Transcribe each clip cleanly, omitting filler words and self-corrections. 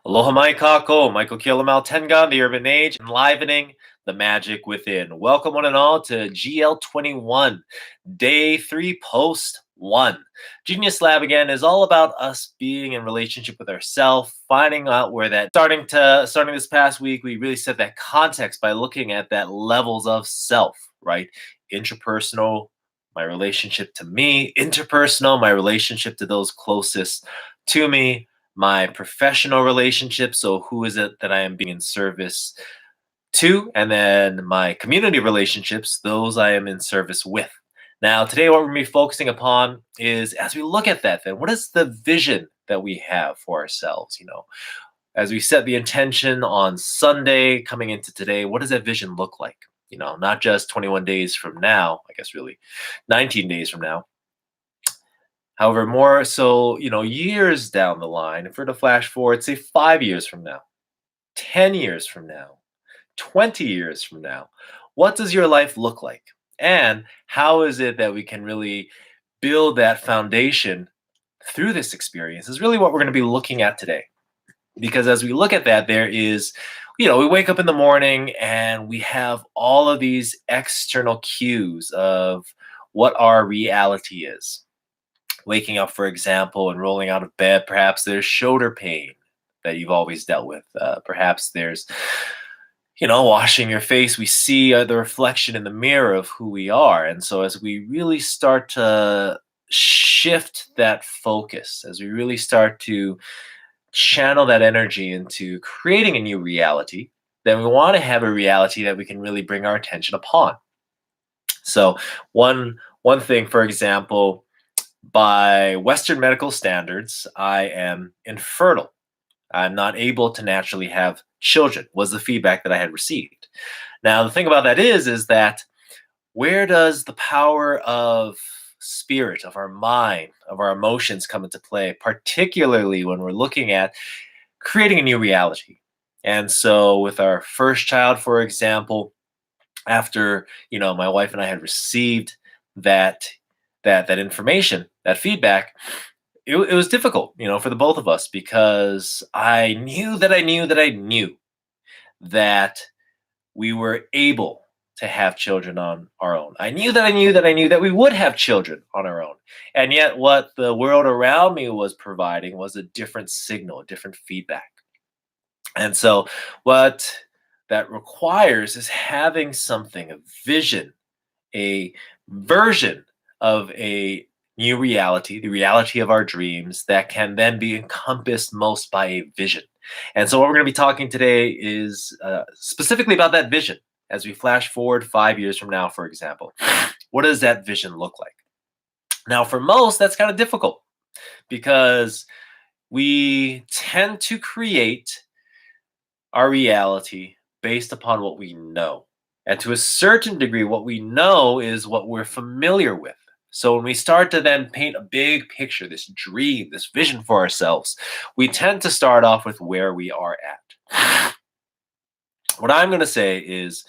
Aloha mai kako, Michael Kialamal Tengan, the urban age, enlivening the magic within. Welcome one and all to GL21, day 3, post 1. Genius Lab again is all about us being in relationship with ourselves, finding out where that starting this past week, we really set that context by looking at that levels of self, right? Interpersonal, my relationship to me, interpersonal, my relationship to those closest to me, my professional relationship. So, who is it that I am being in service to? And then my community relationships, those I am in service with. Now, today, what we're going to be focusing upon is as we look at that, then what is the vision that we have for ourselves? As we set the intention on Sunday coming into today, what does that vision look like? Not just 21 days from now, I guess really 19 days from now. However, more so, years down the line, if we're to flash forward, say 5 years from now, 10 years from now, 20 years from now, what does your life look like? And how is it that we can really build that foundation through this experience is really what we're going to be looking at today. Because as we look at that, there is, we wake up in the morning and we have all of these external cues of what our reality is. Waking up, for example, and rolling out of bed, perhaps there's shoulder pain that you've always dealt with. Perhaps there's, washing your face. We see the reflection in the mirror of who we are. And so as we really start to shift that focus, as we really start to channel that energy into creating a new reality, then we want to have a reality that we can really bring our attention upon. So one thing, for example, by Western medical standards, I am infertile. I'm not able to naturally have children, was the feedback that I had received. Now, the thing about that is that where does the power of spirit, of our mind, of our emotions come into play, particularly when we're looking at creating a new reality? And so with our first child, for example, after, my wife and I had received that information, that feedback, it was difficult, for the both of us because I knew that I knew that I knew that we were able to have children on our own. I knew that I knew that I knew that we would have children on our own. And yet what the world around me was providing was a different signal, a different feedback. And so what that requires is having something, a vision, a version of a new reality, the reality of our dreams that can then be encompassed most by a vision. And so, what we're going to be talking today is specifically about that vision as we flash forward 5 years from now, for example. What does that vision look like? Now, for most, that's kind of difficult because we tend to create our reality based upon what we know. And to a certain degree, what we know is what we're familiar with. So when we start to then paint a big picture, this dream, this vision for ourselves, we tend to start off with where we are at. What I'm going to say is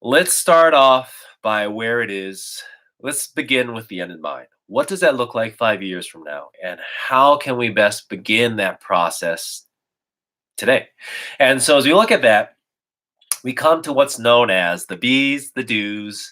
let's start off by where it is. Let's begin with the end in mind. What does that look like 5 years from now? And how can we best begin that process today? And so as we look at that, we come to what's known as the bees, the do's,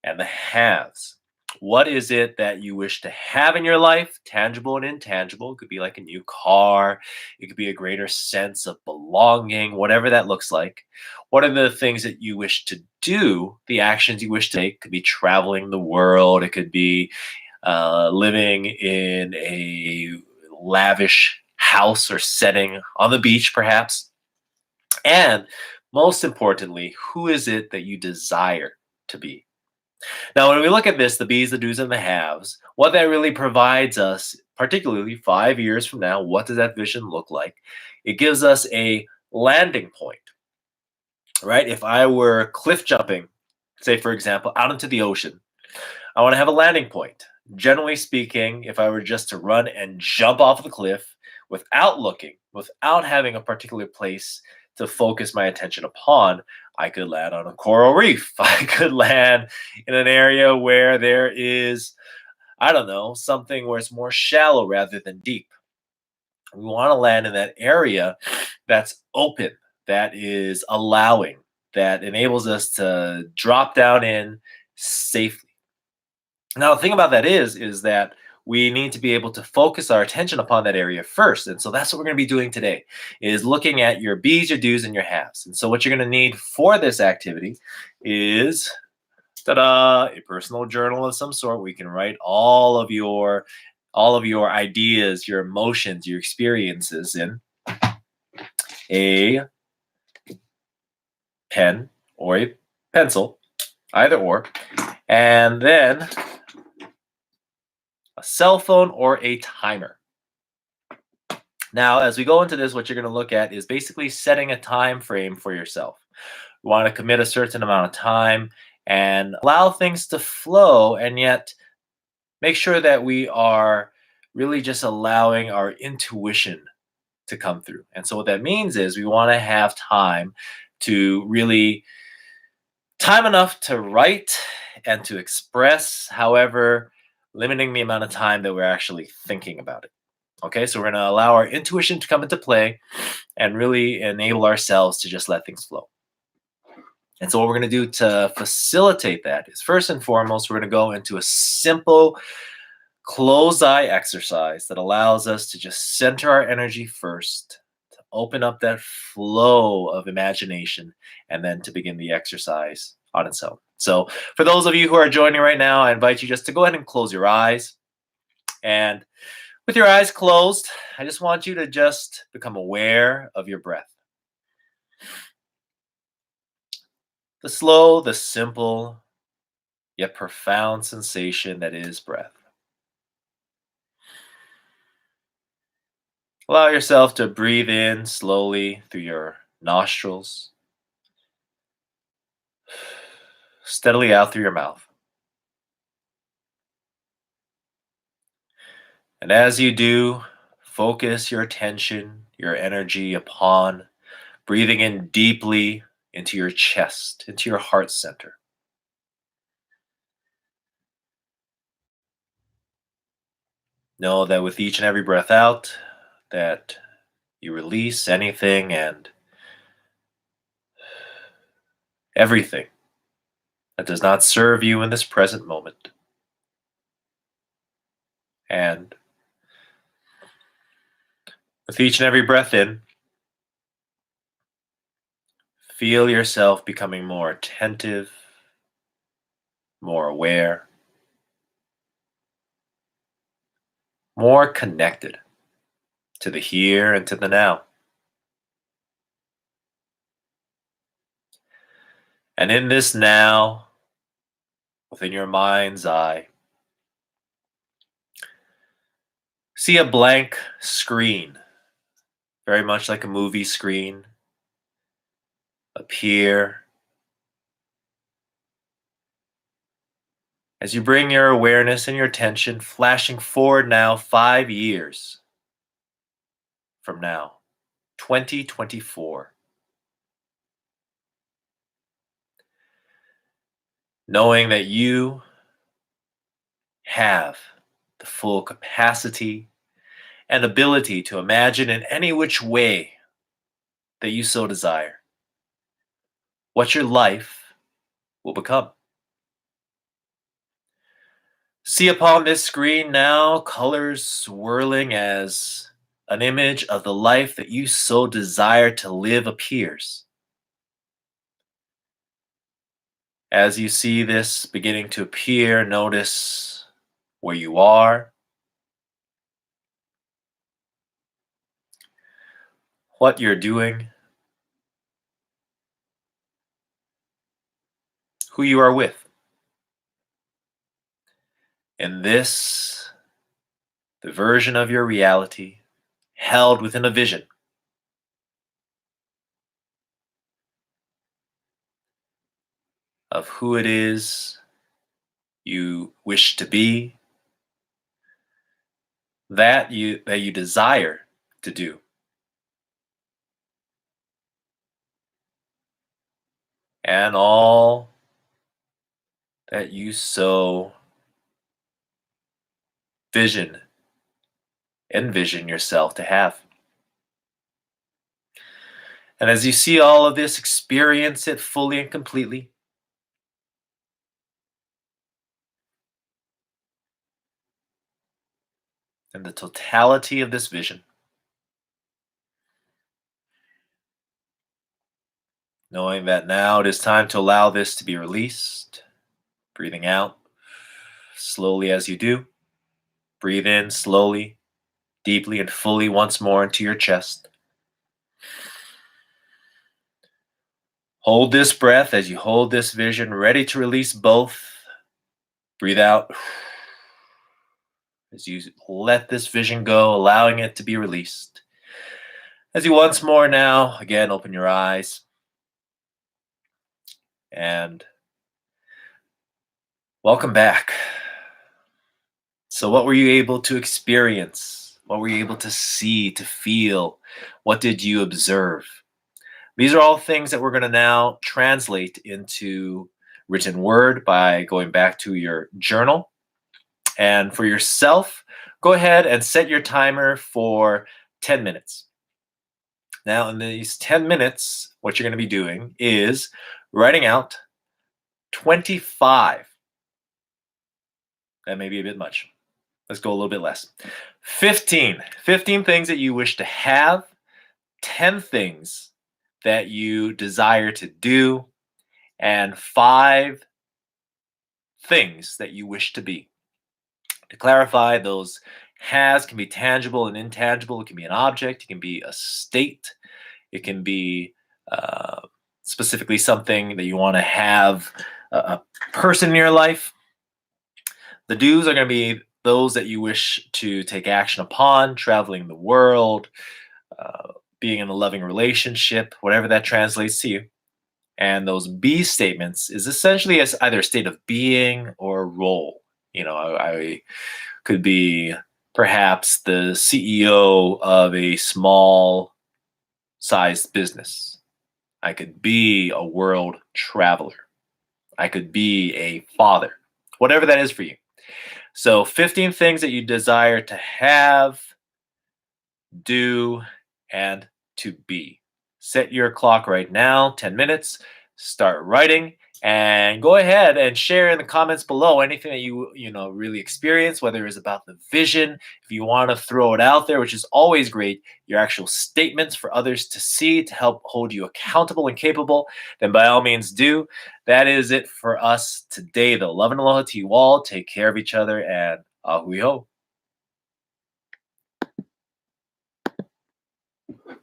and the haves. What is it that you wish to have in your life, tangible and intangible? It could be like a new car. It could be a greater sense of belonging, whatever that looks like. What are the things that you wish to do, the actions you wish to take? It could be traveling the world. It could be living in a lavish house or setting on the beach, perhaps. And most importantly, who is it that you desire to be? Now, when we look at this, the bees, the do's, and the haves, what that really provides us, particularly 5 years from now, what does that vision look like? It gives us a landing point, right? If I were cliff jumping, say, for example, out into the ocean, I want to have a landing point. Generally speaking, if I were just to run and jump off the cliff without looking, without having a particular place to focus my attention upon, I could land on a coral reef. I could land in an area where there is, I don't know, something where it's more shallow rather than deep. We want to land in that area that's open, that is allowing, that enables us to drop down in safely. Now, the thing about that is that we need to be able to focus our attention upon that area first. And so that's what we're going to be doing today is looking at your B's, your do's, and your haves. And so what you're going to need for this activity is ta-da, a personal journal of some sort. We can write all of your ideas, your emotions, your experiences in a pen or a pencil, either or, and then a cell phone or a timer. Now, as we go into this, what you're going to look at is basically setting a time frame for yourself. You want to commit a certain amount of time and allow things to flow, and yet make sure that we are really just allowing our intuition to come through. And so what that means is we want to have time to really time enough to write and to express, however, limiting the amount of time that we're actually thinking about it. Okay, so we're going to allow our intuition to come into play and really enable ourselves to just let things flow. And so, what we're going to do to facilitate that is first and foremost, we're going to go into a simple closed eye exercise that allows us to just center our energy first, to open up that flow of imagination, and then to begin the exercise on its own. So, for those of you who are joining right now, I invite you just to go ahead and close your eyes. And with your eyes closed, I just want you to just become aware of your breath. The slow, the simple, yet profound sensation that is breath. Allow yourself to breathe in slowly through your nostrils, steadily out through your mouth. And as you do, focus your attention, your energy upon breathing in deeply into your chest, into your heart center. Know that with each and every breath out, that you release anything and everything that does not serve you in this present moment. And with each and every breath in, feel yourself becoming more attentive, more aware, more connected to the here and to the now. And in this now, within your mind's eye, see a blank screen, very much like a movie screen, appear as you bring your awareness and your attention flashing forward now 5 years from now, 2024. Knowing that you have the full capacity and ability to imagine in any which way that you so desire what your life will become. See upon this screen now colors swirling as an image of the life that you so desire to live appears. As you see this beginning to appear, notice where you are, what you're doing, who you are with. In this, the version of your reality held within a vision of who it is you wish to be, that you desire to do. And all that you so envision yourself to have. And as you see all of this, experience it fully and completely. And the totality of this vision, knowing that now it is time to allow this to be released. Breathing out slowly as you do. Breathe in slowly, deeply, and fully once more into your chest. Hold this breath as you hold this vision, ready to release both. Breathe out as you let this vision go, allowing it to be released. As you once more now, again, open your eyes and welcome back. So, what were you able to experience? What were you able to see, to feel? What did you observe? These are all things that we're going to now translate into written word by going back to your journal. And for yourself, go ahead and set your timer for 10 minutes. Now, in these 10 minutes, what you're going to be doing is writing out 25. That may be a bit much. Let's go a little bit less. 15 things that you wish to have, 10 things that you desire to do, and 5 things that you wish to be. To clarify, those has can be tangible and intangible. It can be an object, it can be a state, it can be uh, specifically something that you want to have, a person in your life. The do's are going to be those that you wish to take action upon, traveling the world, being in a loving relationship, whatever that translates to you. And those B statements is essentially as either a state of being or role. I could be perhaps the CEO of a small sized business. I could be a world traveler. I could be a father, whatever that is for you. So 15 things that you desire to have, do, and to be. Set your clock right now, 10 minutes. Start writing and go ahead and share in the comments below anything that you really experience, whether it's about the vision, if you want to throw it out there, which is always great, your actual statements for others to see to help hold you accountable and capable, then by all means do. That is it for us today, though. Love and aloha to you all. Take care of each other, and ahui ho.